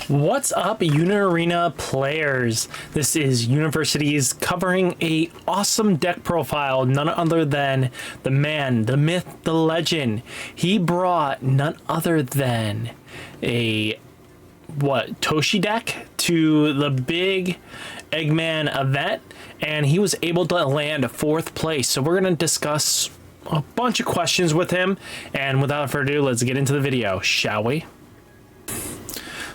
What's up, Unarena players? This is University's covering a awesome deck profile, none other than the man, the myth, the legend. He brought none other than a Toshi deck to the big Egman event, and he was able to land fourth place. So we're gonna discuss a bunch of questions with him, and without further ado, let's get into the video, shall we?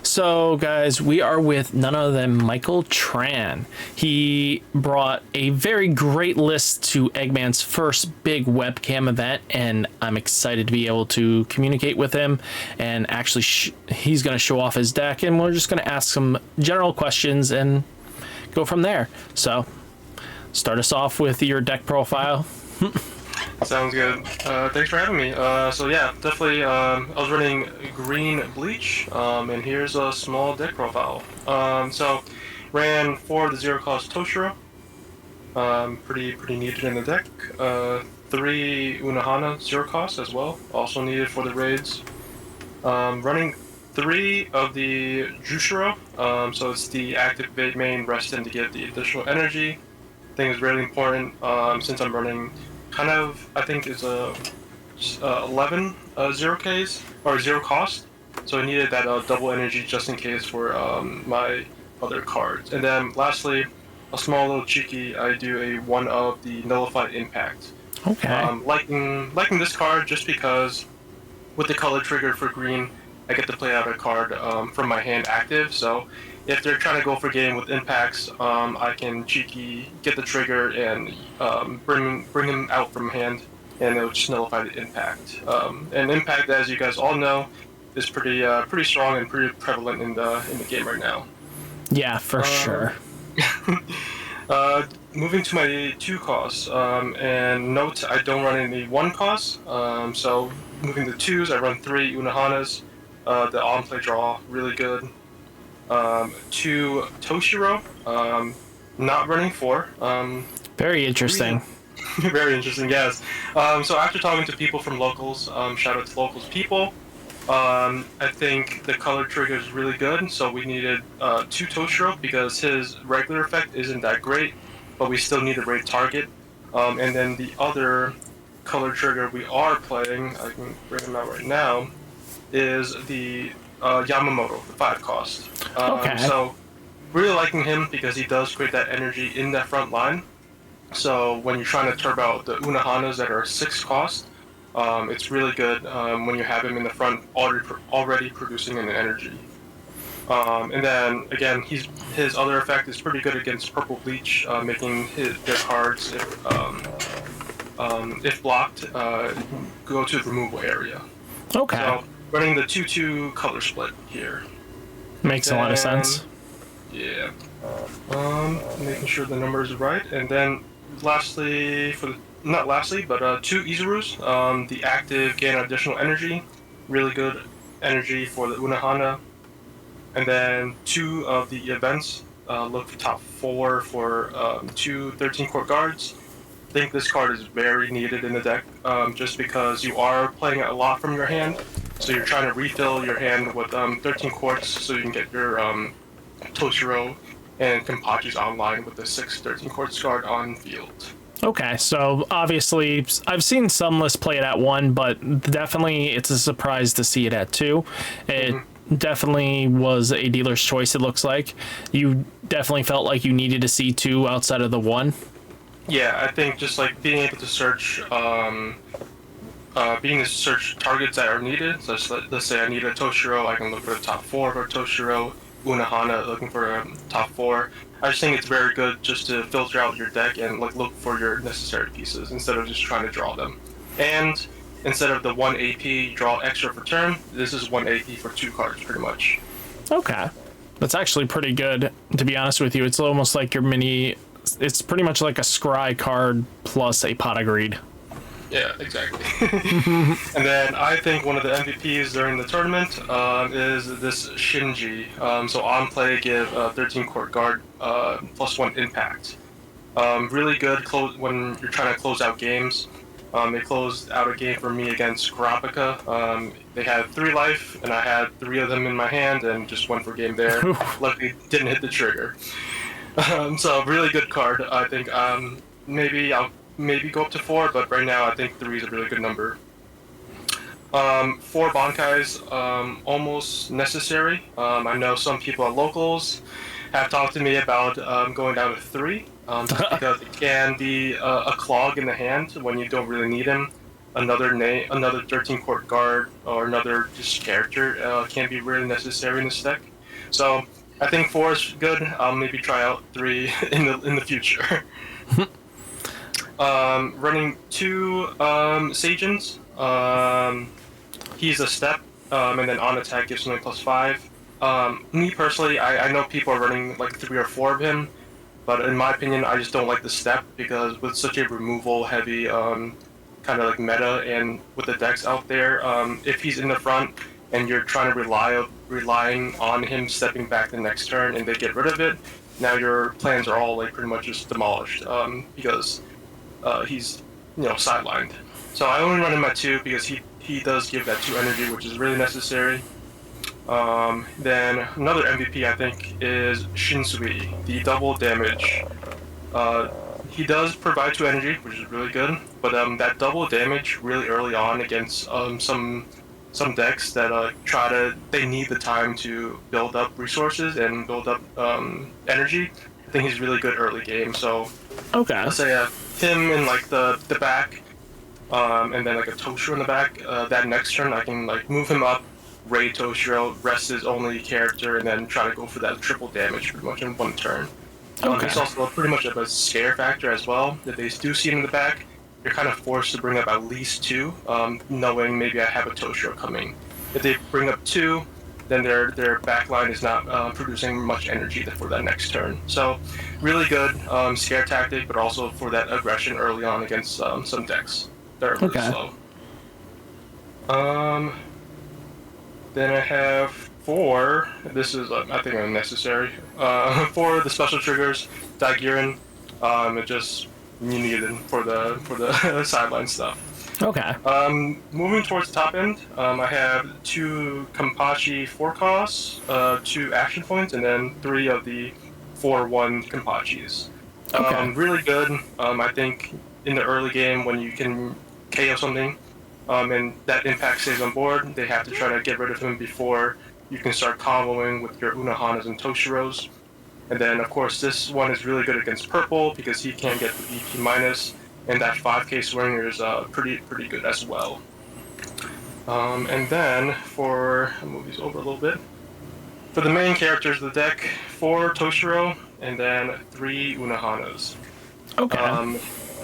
So guys, we are with none other than Michael Tran. He brought a very great list to Eggman's first big webcam event, and I'm excited to be able to communicate with him, and actually he's going to show off his deck, and we're just going to ask some general questions and go from there. So start us off with your deck profile. Sounds good. Thanks for having me. So yeah, definitely, I was running green Bleach, and here's a small deck profile. So ran 4 of the 0-cost Toshiro, pretty needed in the deck. 3 Unohana 0-cost as well, also needed for the raids. Running 3 of the Jushiro, so it's the active main rest in to get the additional energy. I think it's really important, since I'm running kind of, I think is 11 0Ks or 0 cost, so I needed that double energy just in case for my other cards. And then lastly, a small little cheeky, I do a 1 of the nullified impact. Okay. Liking this card just because with the color trigger for green, I get to play out a card from my hand active. So if they're trying to go for game with impacts, I can cheeky get the trigger and bring him out from hand, and it'll just nullify the impact. And impact, as you guys all know, is pretty strong and pretty prevalent in the game right now. Yeah, for sure. Moving to my 2 costs, and note I don't run any 1 costs. So moving to 2s, I run 3 Unohanas. The on-play draw, really good. 2 Toshiro, not running 4. Very interesting. Very interesting, yes. So after talking to people from locals, shout out to locals people, I think the color trigger is really good, so we needed 2 Toshiro because his regular effect isn't that great, but we still need a raid target. And then the other color trigger we are playing, I can bring him out right now, is the Yamamoto, the 5 cost. Okay. So really liking him because he does create that energy in that front line. So when you're trying to turb out the Unohanas that are 6 cost, it's really good when you have him in the front already producing an energy. And then again, his other effect is pretty good against purple Bleach, making their cards if blocked go to the removal area. Okay. So, running the 2-2 color split here. Makes a lot of sense. Yeah. Making sure the numbers are right. And then lastly, not lastly, but 2 Izurus. The active gain additional energy. Really good energy for the Unohana. And then 2 of the events. Look for top 4 for 2 13-court guards. I think this card is very needed in the deck, just because you are playing a lot from your hand. So you're trying to refill your hand with 13 quartz so you can get your Toshiro and Kenpachi's online with the 6 13 quartz card on field. Okay, so obviously I've seen some lists play it at 1, but definitely it's a surprise to see it at 2. It definitely was a dealer's choice, it looks like. You definitely felt like you needed to see 2 outside of the 1. Yeah, I think just like being able to search targets that are needed. So let's say I need a Toshiro, I can look for the top 4 for Toshiro, Unohana looking for a top 4. I just think it's very good just to filter out your deck and like look for your necessary pieces instead of just trying to draw them. And instead of the 1 AP draw extra for turn, this is 1 AP for 2 cards pretty much. Okay. That's actually pretty good, to be honest with you. It's almost like your mini... It's pretty much like a scry card plus a pot of greed. Yeah, exactly. And then I think one of the MVPs during the tournament is this Shinji. So on play, give 13 court guard +1 impact. Really good when you're trying to close out games. They closed out a game for me against Kurapika. They had 3 life, and I had 3 of them in my hand, and just went for game there. Luckily, didn't hit the trigger. So really good card. I think I'll maybe go up to 4, but right now I think 3 is a really good number. 4 Bankais, almost necessary. I know some people at locals have talked to me about going down to 3, just because it can be a clog in the hand when you don't really need him. Another 13 court guard or another just character can be really necessary in this deck. So I think 4 is good. I'll maybe try out 3 in the future. Running 2 Sagens. He's a step, and then on attack gives something +5. Me personally, I know people are running like 3 or 4 of him, but in my opinion, I just don't like the step because with such a removal heavy kind of like meta, and with the decks out there, if he's in the front and you're trying to relying on him stepping back the next turn and they get rid of it, now your plans are all like pretty much just demolished because he's sidelined. So I only run him at 2 because he does give that 2 energy, which is really necessary. Then another MVP I think is Shinsui, the double damage. He does provide 2 energy, which is really good, but that double damage really early on against some decks that they need the time to build up resources and build up energy. I think he's really good early game. So Okay. I'll say him in like the back, and then like a Toshiro in the back. That next turn I can like move him up, raid Toshiro, rest his only character, and then try to go for that triple damage pretty much in 1 turn. Okay. It's also pretty much of a scare factor as well. If they do see him in the back, you're kind of forced to bring up at least 2, knowing maybe I have a Toshiro coming. If they bring up 2, then their backline is not producing much energy for that next turn. So really good scare tactic, but also for that aggression early on against some decks that are really slow. Then I have 4. This is I think unnecessary. 4 the special triggers, Daigirin. It just you need it for the sideline stuff. Okay. Moving towards the top end, I have 2 Kenpachi 4 costs, 2 action points, and then 3 of the 4/1 Kenpachis. Okay. Really good. I think in the early game when you can KO something, and that impact stays on board, they have to try to get rid of him before you can start comboing with your Unohanas and Toshiros. And then, of course, this one is really good against purple because he can get the VP minus, and that 5k swinger is pretty good as well. And then, I'll move these over a little bit. For the main characters of the deck, 4 Toshiro, and then 3 Unohanas. Okay.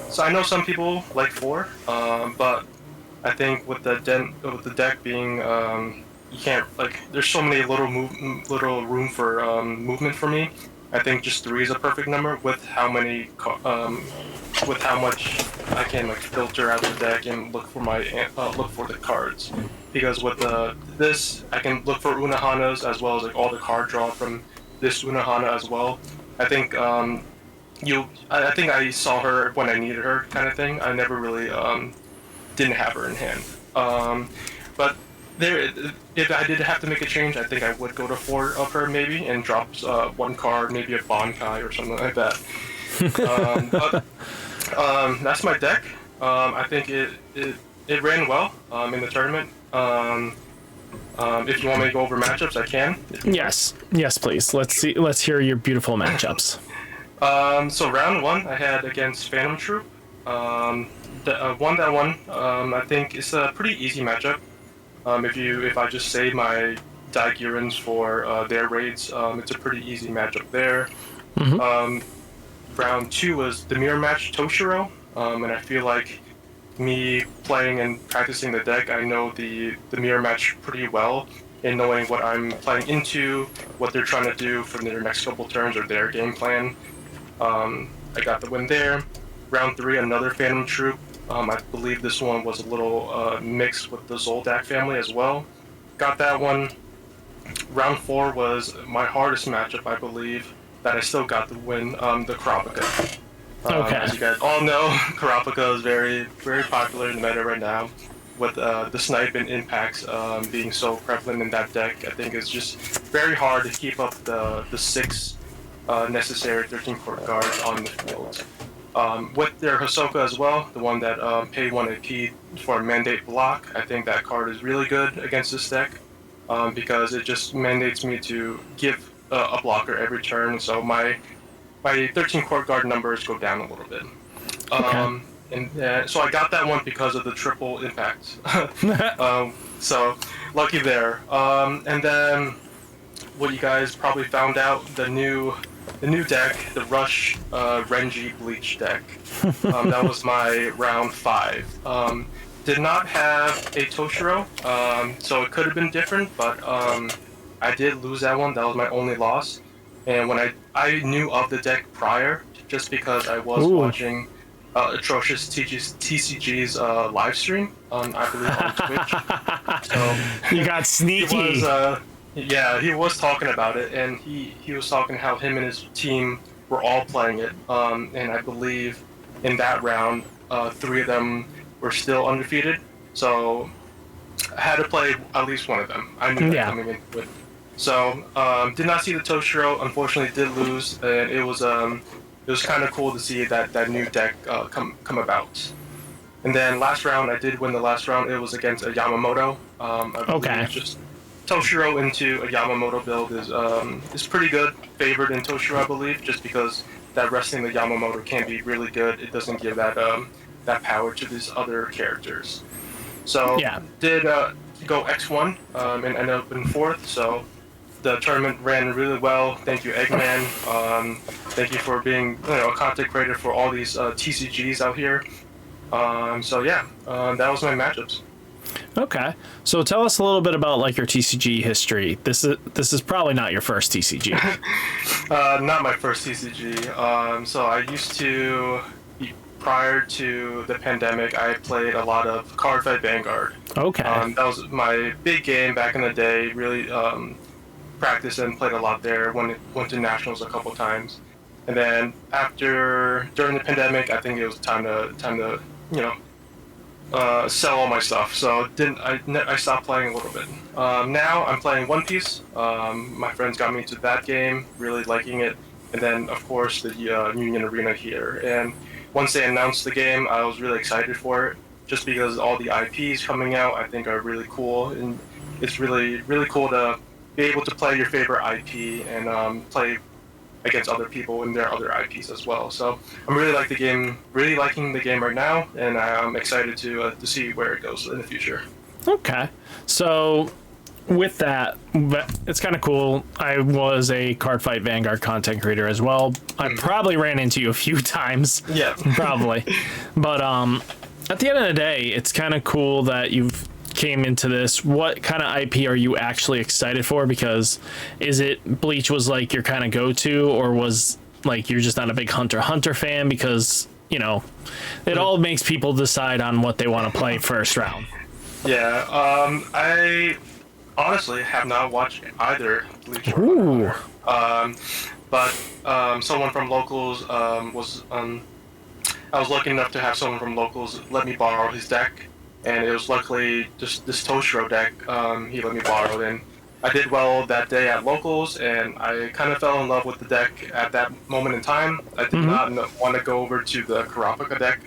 So I know some people like 4, but I think with the deck being you can't there's so many little room for movement for me. I think just 3 is a perfect number with how much I can filter out the deck and look for the cards. Because with this I can look for Unohanas as well as all the card draw from this Unohana as well. I think I think I saw her when I needed her kind of thing. I never really didn't have her in hand. But if I did have to make a change, I think I would go to 4 of her maybe and drop 1 card, maybe a Bankai or something like that. But that's my deck. I think it ran well in the tournament. If you want me to go over matchups, I can. Yes, please. Let's hear your beautiful matchups. So round 1, I had against Phantom Troop. Won that one. I think it's a pretty easy matchup. If I just save my Daigirins for their raids, it's a pretty easy matchup there. Mm-hmm. Round 2 was the mirror match Toshiro, and I feel like me playing and practicing the deck, I know the mirror match pretty well, in knowing what I'm playing into, what they're trying to do for their next couple turns or their game plan. I got the win there. Round 3, another Phantom Troop. I believe this one was a little mixed with the Zoldak family as well. Got that one. Round 4 was my hardest matchup, I believe, that I still got the win, the Kurapika. Okay. As you guys all know, Kurapika is very, very popular in the meta right now, with the snipe and impacts being so prevalent in that deck. I think it's just very hard to keep up the six necessary 13 court guards on the field. With their Hisoka as well, the one that pay 1 AP for a mandate block, I think that card is really good against this deck because it just mandates me to give a blocker every turn, so my 13 court guard numbers go down a little bit. So I got that one because of the triple impact. So lucky there. And then what you guys probably found out, the new deck, the Rush Renji Bleach deck. That was my round 5. Did not have a Toshiro, so it could have been different, but I did lose that one. That was my only loss. And when I knew of the deck prior, just because I was watching Atrocious TCG's live stream I believe on Twitch. So You got sneaky. he was talking about it, and he was talking how him and his team were all playing it. And I believe in that round, 3 of them were still undefeated. So I had to play at least one of them. I knew that coming into it. So did not see the Toshiro. Unfortunately, did lose, and it was kind of cool to see that new deck come about. And then last round, I did win the last round. It was against a Yamamoto. I believe just Toshiro into a Yamamoto build is pretty good. Favored in Toshiro, I believe, just because that resting the Yamamoto can be really good. It doesn't give that power to these other characters. So did go X1 and ended up in 4th. So the tournament ran really well. Thank you, Egman. Thank you for being a content creator for all these TCGs out here. That was my matchups. Okay, so tell us a little bit about like your TCG history. This is probably not your first TCG. Not my first TCG. So I used to, prior to the pandemic, I played a lot of Cardfight Vanguard. Okay. That was my big game back in the day. Really practiced and played a lot there. Went to nationals a couple times, and then during the pandemic, I think it was time to sell all my stuff. So I stopped playing a little bit. Now I'm playing One Piece. My friends got me into that game, really liking it, and then of course the Union Arena here. And once they announced the game, I was really excited for it, just because all the IPs coming out I think are really cool, and it's really really cool to be able to play your favorite IP and play against other people in their other IPs as well. So I'm really liking the game right now, and I'm excited to see where it goes in the future. Okay, so with that, it's kind of cool. I was a Cardfight Vanguard content creator as well. I probably ran into you a few times. Yeah, probably. But at the end of the day, it's kind of cool that you've came into this. What kind of IP are you actually excited for? Because is it Bleach was like your kind of go-to, or was like you're just not a big Hunter fan? Because it all makes people decide on what they want to play first round. Yeah, I honestly have not watched either Bleach or Hunter. But someone from locals was I was lucky enough to have someone from locals let me borrow his deck. And it was luckily just this Toshiro deck he let me borrow, and I did well that day at locals, and I kind of fell in love with the deck at that moment in time. I did not want to go over to the Kurapika deck.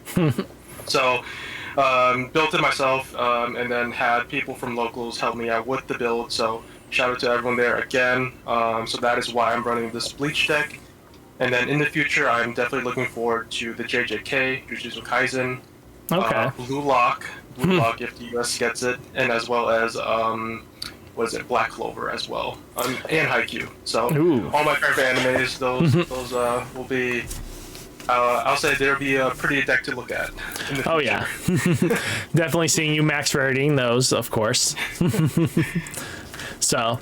So built it myself, and then had people from locals help me out with the build. So shout out to everyone there again. So that is why I'm running this Bleach deck. And then in the future, I'm definitely looking forward to the JJK, Jujutsu Kaisen, Blue Lock if the US gets it, and as well as Black Clover as well, and Haikyuu. So all my favorite animes, those will be. I'll say they'll be a pretty deck to look at in the future. Oh yeah, definitely seeing you max rating those, of course. So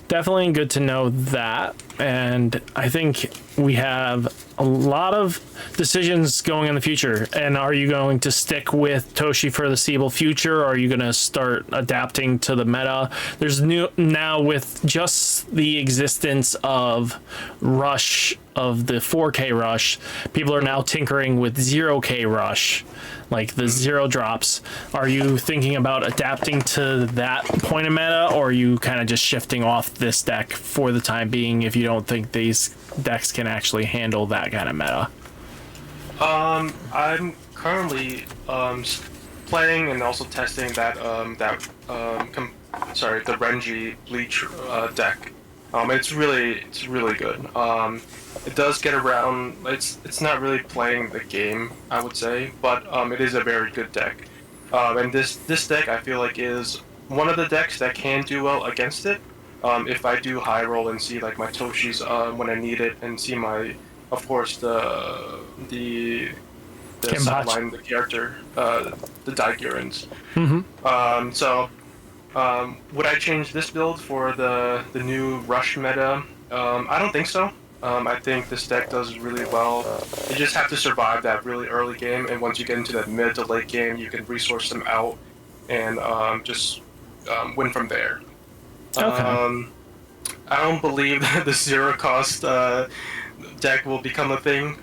definitely good to know that. and I think we have a lot of decisions going in the future. And are you going to stick with Toshi for the foreseeable future, or are you going to start adapting to the meta? There's new now with just the existence of Rush, of the 4K Rush, people are now tinkering with 0K Rush, like the 0 drops. Are you thinking about adapting to that point of meta, or are you kind of just shifting off this deck for the time being if you don't think these decks can actually handle that kind of meta? I'm currently playing and also testing that the Renji Bleach deck. It's really good. It does get around. It's not really playing the game, I would say, but it is a very good deck. And this deck I feel like is one of the decks that can do well against it. If I do high roll and see like my Toshis when I need it, and see my, of course, the sideline, the character, the Daigurans. Would I change this build for the new Rush meta? I don't think so. I think this deck does really well. You just have to survive that really early game, and once you get into that mid to late game, you can resource them out and just win from there. Okay. I don't believe that the 0 cost deck will become a thing,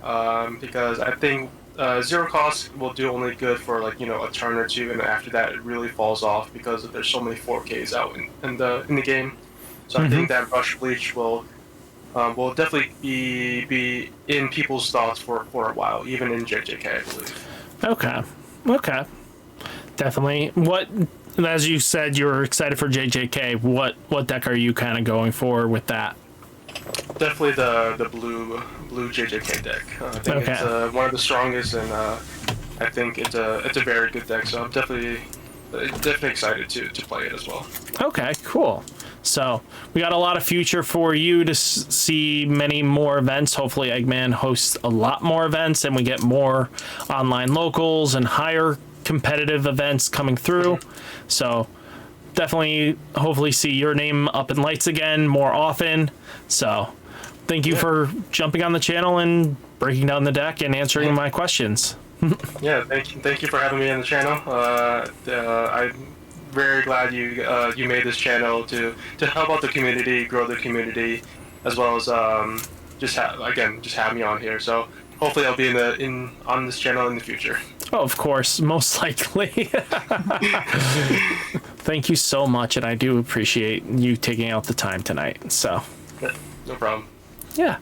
because I think 0 cost will do only good for like a turn or two, and after that it really falls off because there's so many 4Ks out in the game. So I think that Rush Bleach will definitely be in people's thoughts for a while, even in JJK, I believe. Okay. Definitely. As you said, you're excited for JJK. What deck are you kind of going for with that? Definitely the blue JJK deck. I think it's one of the strongest, and I think it's a very good deck. So I'm definitely excited to play it as well. Okay, cool. So we got a lot of future for you to see many more events. Hopefully Eggman hosts a lot more events, and we get more online locals and higher competitive events coming through. So definitely, hopefully see your name up in lights again more often. So thank you for jumping on the channel and breaking down the deck and answering my questions. Yeah, thank you for having me on the channel. I'm very glad you made this channel to help out the community, grow the community, as well as just have me on here. So hopefully I'll be on this channel in the future. Oh, of course, most likely. Thank you so much, and I do appreciate you taking out the time tonight. So, no problem. Yeah.